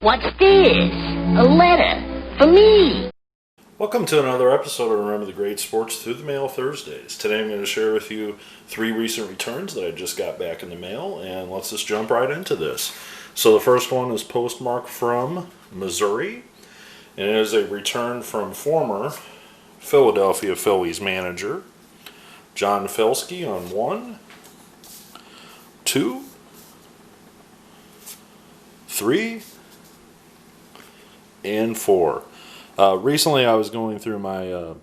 What's this? A letter for me. Welcome to another episode of Remember the Great Sports Through the Mail Thursdays. Today I'm going to share with you 3 recent returns that I just got back in the mail, and let's just jump right into this. So the first one is postmarked from Missouri, and it is a return from former Philadelphia Phillies manager John Felske on 1, 2, 3, and 4. Recently I was going through my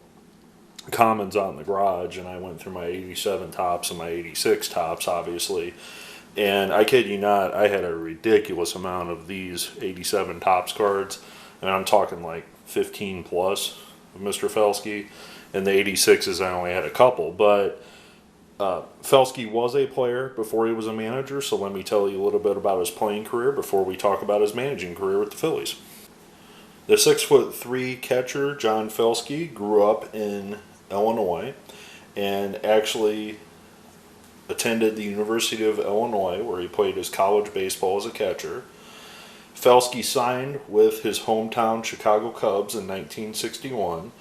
commons out in the garage, and I went through my 87 tops and my 86 tops, obviously. And I kid you not, I had a ridiculous amount of these 87 tops cards. And I'm talking like 15 plus of Mr. Felske. And the 86s, I only had a couple. But Felske was a player before he was a manager, so let me tell you a little bit about his playing career before we talk about his managing career with the Phillies. The 6'3" catcher, John Felske, grew up in Illinois and actually attended the University of Illinois, where he played his college baseball as a catcher. Felske signed with his hometown Chicago Cubs in 1961,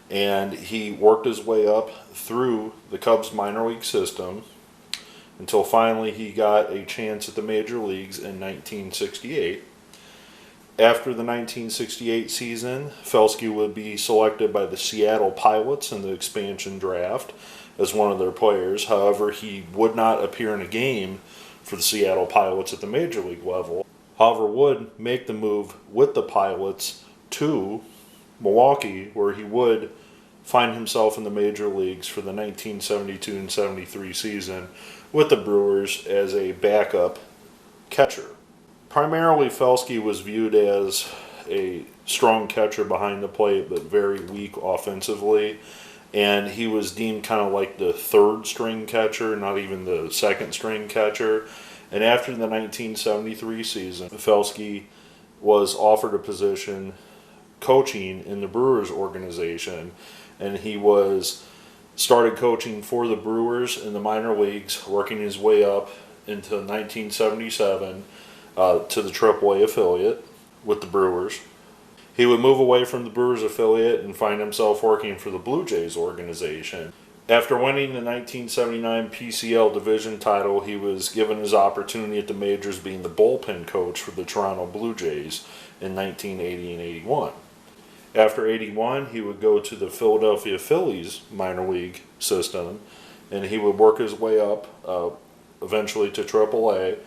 and he worked his way up through the Cubs minor league system until finally he got a chance at the major leagues in 1968. After the 1968 season, Felske would be selected by the Seattle Pilots in the expansion draft as one of their players. However, he would not appear in a game for the Seattle Pilots at the major league level. However, would make the move with the Pilots to Milwaukee, where he would find himself in the major leagues for the 1972 and 73 season with the Brewers as a backup catcher. Primarily, Felske was viewed as a strong catcher behind the plate, but very weak offensively. And he was deemed kind of like the third string catcher, not even the second string catcher. And after the 1973 season, Felske was offered a position coaching in the Brewers organization. And he started coaching for the Brewers in the minor leagues, working his way up into 1977. To the AAA affiliate with the Brewers. He would move away from the Brewers affiliate and find himself working for the Blue Jays organization. After winning the 1979 PCL division title, he was given his opportunity at the majors being the bullpen coach for the Toronto Blue Jays in 1980 and 81. After 81, he would go to the Philadelphia Phillies minor league system, and he would work his way up eventually to AAA.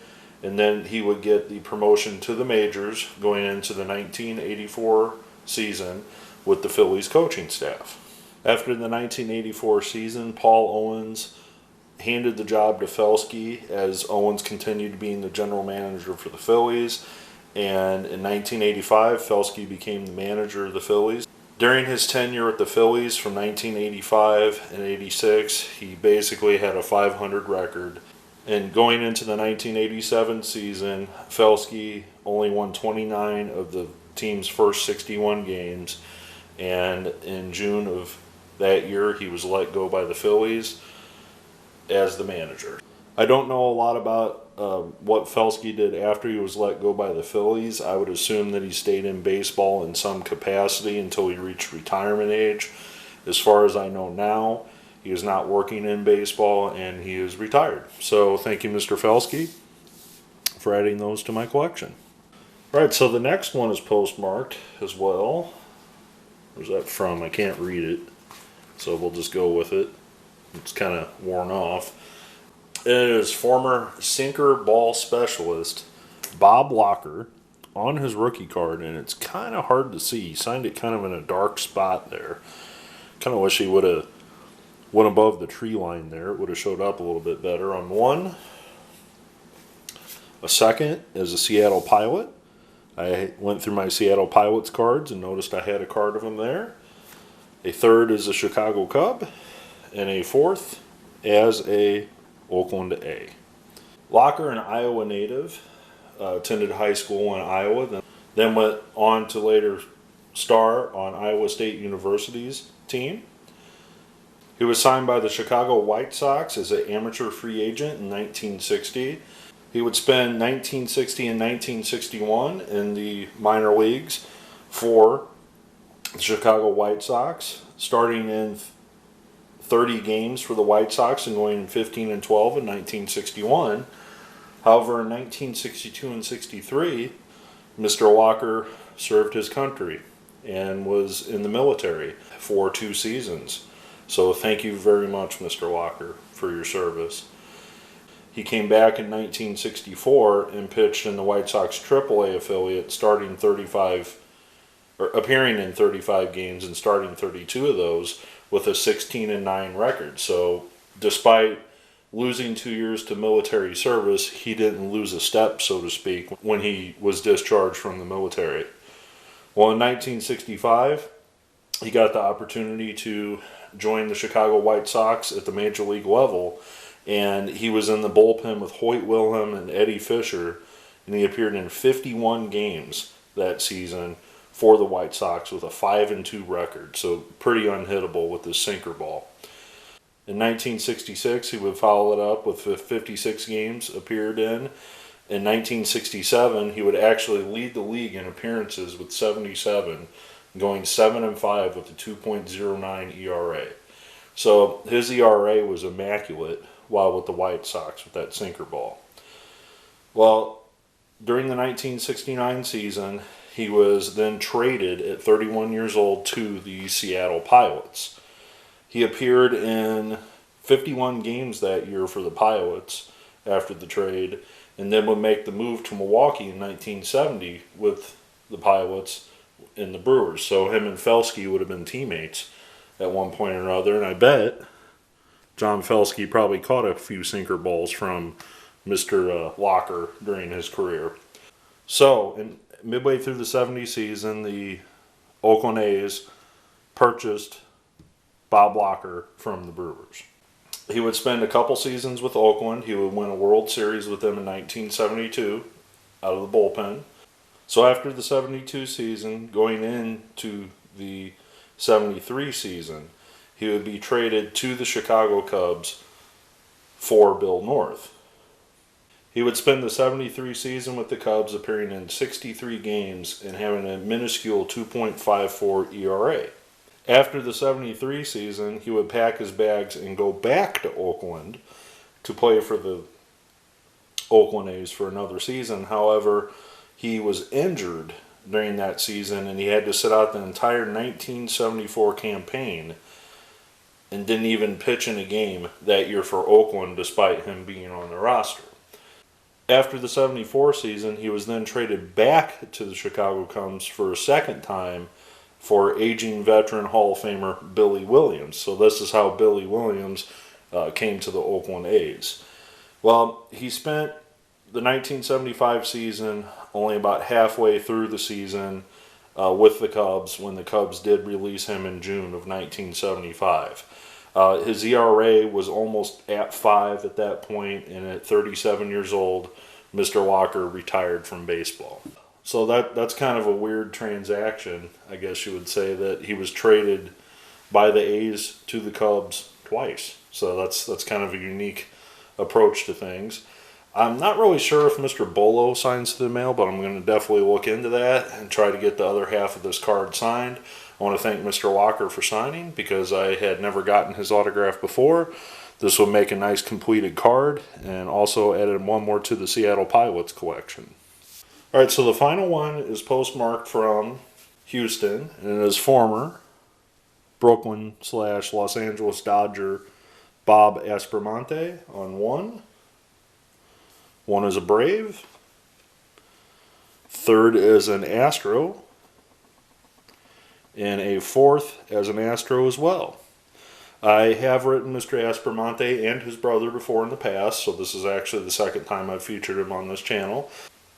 And then he would get the promotion to the majors going into the 1984 season with the Phillies coaching staff. After the 1984 season, Paul Owens handed the job to Felske as Owens continued being the general manager for the Phillies. And in 1985, Felske became the manager of the Phillies. During his tenure at the Phillies from 1985 and 86, he basically had a .500 record. And going into the 1987 season, Felske only won 29 of the team's first 61 games. And in June of that year, he was let go by the Phillies as the manager. I don't know a lot about what Felske did after he was let go by the Phillies. I would assume that he stayed in baseball in some capacity until he reached retirement age. As far as I know now, he is not working in baseball, and he is retired. So thank you, Mr. Felske, for adding those to my collection. All right, so the next one is postmarked as well. Where's that from? I can't read it, so we'll just go with it. It's kind of worn off. It is former sinker ball specialist Bob Locker on his rookie card, and it's kind of hard to see. He signed it kind of in a dark spot there. Kind of wish he would have went above the tree line there. It would have showed up a little bit better. On 1, a second is a Seattle Pilot. I went through my Seattle Pilots cards and noticed I had a card of him there. A 3rd is a Chicago Cub, and a 4th as a Oakland A. Locker, an Iowa native, attended high school in Iowa, then went on to later star on Iowa State University's team. He was signed by the Chicago White Sox as an amateur free agent in 1960. He He would spend 1960 and 1961 in the minor leagues for the Chicago White Sox, starting in 30 games for the White Sox and going 15 and 12 in 1961. However, in 1962 and 63, Mr. Walker served his country and was in the military for 2 seasons. So thank you very much, Mr. Walker, for your service. He came back in 1964 and pitched in the White Sox AAA affiliate, appearing in 35 games and starting 32 of those with a 16-9 record. So despite losing 2 years to military service, he didn't lose a step, so to speak, when he was discharged from the military. Well, in 1965, he got the opportunity to join the Chicago White Sox at the major league level, and he was in the bullpen with Hoyt Wilhelm and Eddie Fisher, and he appeared in 51 games that season for the White Sox with a 5-2 record, so pretty unhittable with his sinker ball. In 1966, he would follow it up with 56 games appeared in. In 1967, he would actually lead the league in appearances with 77, going 7-5 with a 2.09 ERA. So his ERA was immaculate while with the White Sox with that sinker ball. Well, during the 1969 season, he was then traded at 31 years old to the Seattle Pilots. He appeared in 51 games that year for the Pilots after the trade, and then would make the move to Milwaukee in 1970 with the Pilots and the Brewers. So him and Felske would have been teammates at one point or another, and I bet John Felske probably caught a few sinker balls from Mr. Walker during his career. So, midway through the 70 season, the Oakland A's purchased Bob Walker from the Brewers. He would spend a couple seasons with Oakland. He would win a World Series with them in 1972 out of the bullpen. So after the 72 season, going into the 73 season, he would be traded to the Chicago Cubs for Bill North. He would spend the 73 season with the Cubs, appearing in 63 games and having a minuscule 2.54 ERA. After the 73 season, he would pack his bags and go back to Oakland to play for the Oakland A's for another season. However, he was injured during that season, and he had to sit out the entire 1974 campaign and didn't even pitch in a game that year for Oakland, despite him being on the roster. After the 74 season, he was then traded back to the Chicago Cubs for a second time for aging veteran Hall of Famer Billy Williams. So this is how Billy Williams came to the Oakland A's. Well, he spent the 1975 season only about halfway through the season with the Cubs when the Cubs did release him in June of 1975. His ERA was almost at 5 at that point, and at 37 years old, Mr. Walker retired from baseball. So that's kind of a weird transaction, I guess you would say, that he was traded by the A's to the Cubs twice. So that's kind of a unique approach to things. I'm not really sure if Mr. Bolo signs to the mail, but I'm going to definitely look into that and try to get the other half of this card signed. I want to thank Mr. Walker for signing because I had never gotten his autograph before. This will make a nice completed card, and also added one more to the Seattle Pilots collection. Alright, so the final one is postmarked from Houston, and it is former Brooklyn/Los Angeles Dodger Bob Aspromonte on one. One is a Brave. Third is an Astro. And a fourth as an Astro as well. I have written Mr. Aspromonte and his brother before in the past, so this is actually the second time I've featured him on this channel.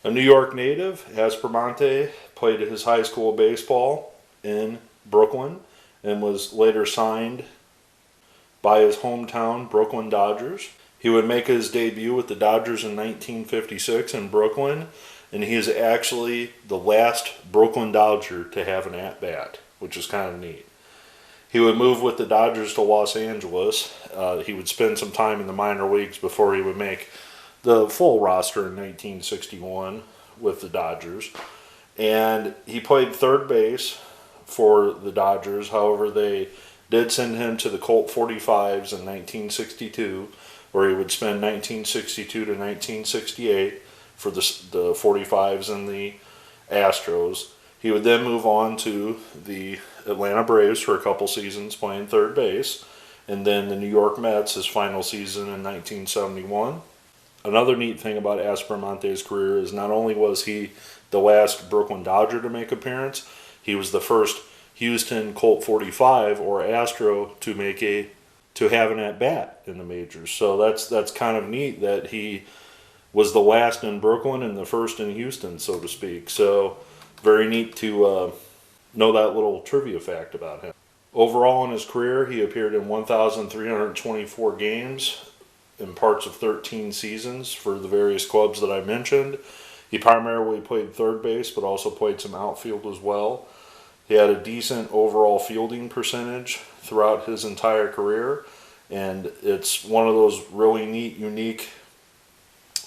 A New York native, Aspromonte played his high school baseball in Brooklyn and was later signed by his hometown Brooklyn Dodgers. He would make his debut with the Dodgers in 1956 in Brooklyn, and he is actually the last Brooklyn Dodger to have an at-bat, which is kind of neat. He would move with the Dodgers to Los Angeles. He would spend some time in the minor leagues before he would make the full roster in 1961 with the Dodgers. And he played third base for the Dodgers. However, they did send him to the Colt 45s in 1962, where he would spend 1962 to 1968 for the 45s and the Astros. He would then move on to the Atlanta Braves for a couple seasons playing third base, and then the New York Mets his final season in 1971. Another neat thing about Aspromonte's career is not only was he the last Brooklyn Dodger to make an appearance, he was the first Houston Colt 45 or Astro to have an at-bat in the majors. So that's kind of neat that he was the last in Brooklyn and the first in Houston, so to speak. So very neat to know that little trivia fact about him. Overall in his career, he appeared in 1,324 games in parts of 13 seasons for the various clubs that I mentioned. He primarily played third base, but also played some outfield as well. He had a decent overall fielding percentage throughout his entire career, and it's one of those really neat, unique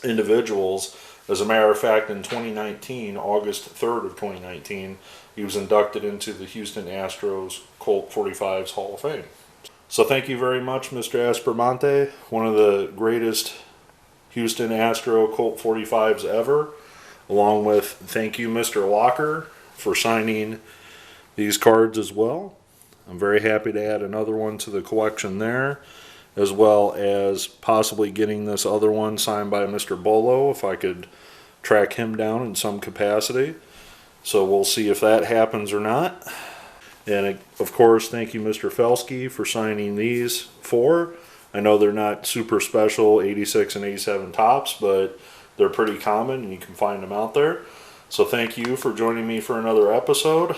individuals. As a matter of fact, in 2019, August 3rd of 2019, he was inducted into the Houston Astros Colt 45s Hall of Fame. So thank you very much, Mr. Aspromonte, one of the greatest Houston Astro Colt 45s ever, along with thank you, Mr. Locker, for signing these cards as well. I'm very happy to add another one to the collection there, as well as possibly getting this other one signed by Mr. Bolo if I could track him down in some capacity. So we'll see if that happens or not. And of course, thank you, Mr. Felske, for signing these four. I know they're not super special 86 and 87 tops, but they're pretty common and you can find them out there. So thank you for joining me for another episode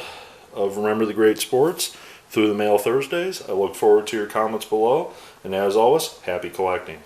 of Remember the Great Sports through the Mail Thursdays. I look forward to your comments below. And as always, happy collecting.